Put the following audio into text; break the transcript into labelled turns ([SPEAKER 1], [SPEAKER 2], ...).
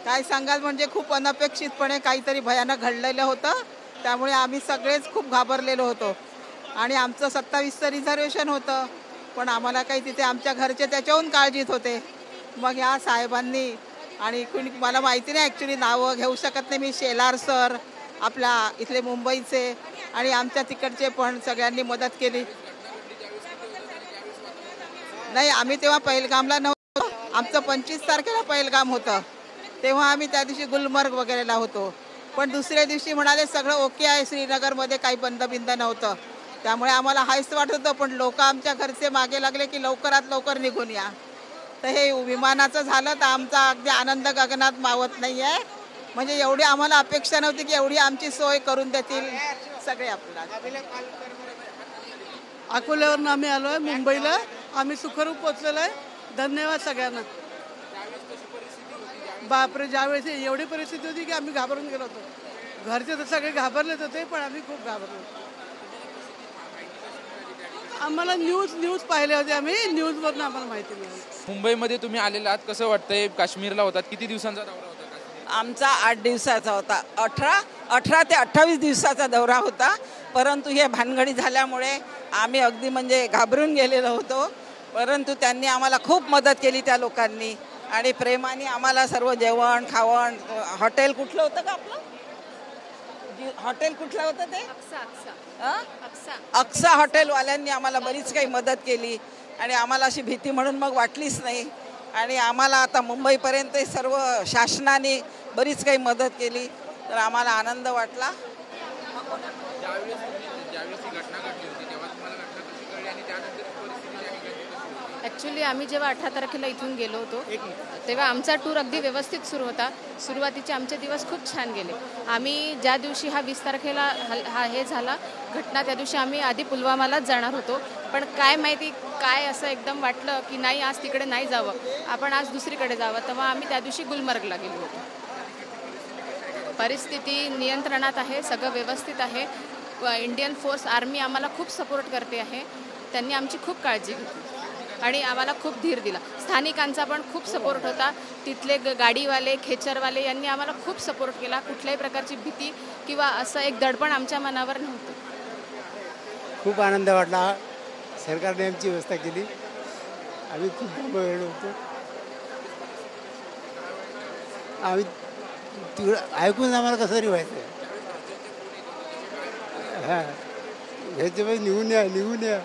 [SPEAKER 1] काय सांगाल म्हणजे खूप अनपेक्षितपणे काहीतरी भयानक घडलेलं होतं. त्यामुळे आम्ही सगळेच खूप घाबरलेलो होतो आणि आमचं 27चं रिझर्वेशन होतं. पण आम्हाला काही तिथे आमच्या घरचे त्याच्याहून काळजीत होते. मग या साहेबांनी आणि कुणी मला माहिती नाही ॲक्च्युली नावं घेऊ शकत नाही मी. शेलार सर आपल्या इथले मुंबईचे आणि आमच्या तिकडचे पण सगळ्यांनी मदत केली. नाही आम्ही तेव्हा पहिलगामला नव्हतो. आमचं 25 तारखेला पहिलगाम होतं. तेव्हा आम्ही त्या दिवशी गुलमर्ग वगैरेला होतो. पण दुसऱ्या दिवशी म्हणाले सगळं ओके आहे, श्रीनगरमध्ये काही बंद नव्हतं. त्यामुळे आम्हाला हायच वाटत होतं. पण लोक आमच्या घरचे मागे लागले की लवकरात लवकर निघून या. तर हे विमानाचं झालं तर आमचा अगदी आनंद गगनात मावत नाही आहे. म्हणजे एवढी आम्हाला अपेक्षा नव्हती की एवढी आमची सोय करून देतील सगळे आपल्याला.
[SPEAKER 2] अकोल्यावरून आम्ही आलो आहे मुंबईला. आम्ही सुखरूप पोचलेलो आहे. धन्यवाद सगळ्यांना. बापरे, ज्यावेळेस एवढी परिस्थिती होती की आम्ही घाबरून गेलो होतो. घरचे तर सगळे घाबरलेच होते पण आम्ही खूप घाबरलो. आम्हाला न्यूज पाहिले होते. आम्ही न्यूजवरून आम्हाला माहिती मिळाली.
[SPEAKER 3] मुंबईमध्ये तुम्ही आलेला आहात, कसं वाटतंय? काश्मीरला होतात, किती दिवसांचा दौरा होता काश्मीर?
[SPEAKER 1] आमचा 8 दिवसाचा होता. 18 ते 28 दिवसाचा दौरा होता. परंतु हे भानगडी झाल्यामुळे आम्ही अगदी म्हणजे घाबरून गेलेलो होतो. परंतु त्यांनी आम्हाला खूप मदत केली त्या लोकांनी आणि प्रेमाने आम्हाला सर्व जेवण खावण. हॉटेल कुठलं होतं का आपलं? हॉटेल कुठलं होतं ते? अक्सा हॉटेलवाल्यांनी आम्हाला बरीच काही मदत केली आणि आम्हाला अशी भीती म्हणून मग वाटलीच नाही. आणि आम्हाला आता मुंबईपर्यंत सर्व शासनाने बरीच काही मदत केली तर आम्हाला आनंद वाटला.
[SPEAKER 4] ॲक्च्युली आम्ही जेव्हा 18 तारखेला इथून गेलो होतो तेव्हा आमचा टूर अगदी व्यवस्थित सुरू होता. सुरुवातीचे आमचे दिवस खूप छान गेले. आम्ही ज्या दिवशी हा 20 तारखेला हे झाला घटना त्या दिवशी आम्ही आधी पुलवामालाच जाणार होतो. पण काय माहिती काय असं एकदम वाटलं की नाही आज तिकडे नाही जावं, आपण आज दुसरीकडे जावं. तेव्हा आम्ही त्या दिवशी गुलमर्गला गेलो होतो. परिस्थिती नियंत्रणात आहे, सगळं व्यवस्थित आहे. इंडियन फोर्स आर्मी आम्हाला खूप सपोर्ट करते आहे. त्यांनी आमची खूप काळजी घेतली आणि आम्हाला खूप धीर दिला. स्थानिकांचा पण खूप सपोर्ट होता. तिथले गाडीवाले खेचरवाले यांनी आम्हाला खूप सपोर्ट केला. कुठल्याही प्रकारची भीती किंवा असं एक दडपण आमच्या मनावर नव्हतं.
[SPEAKER 5] खूप आनंद वाटला. सरकारने आमची व्यवस्था केली. आम्ही खूप घाबरलो होतो. आम्ही तिकडं ऐकून आम्हाला कसं तरी व्हायचं. हां ह्याच्यामध्ये निघून या.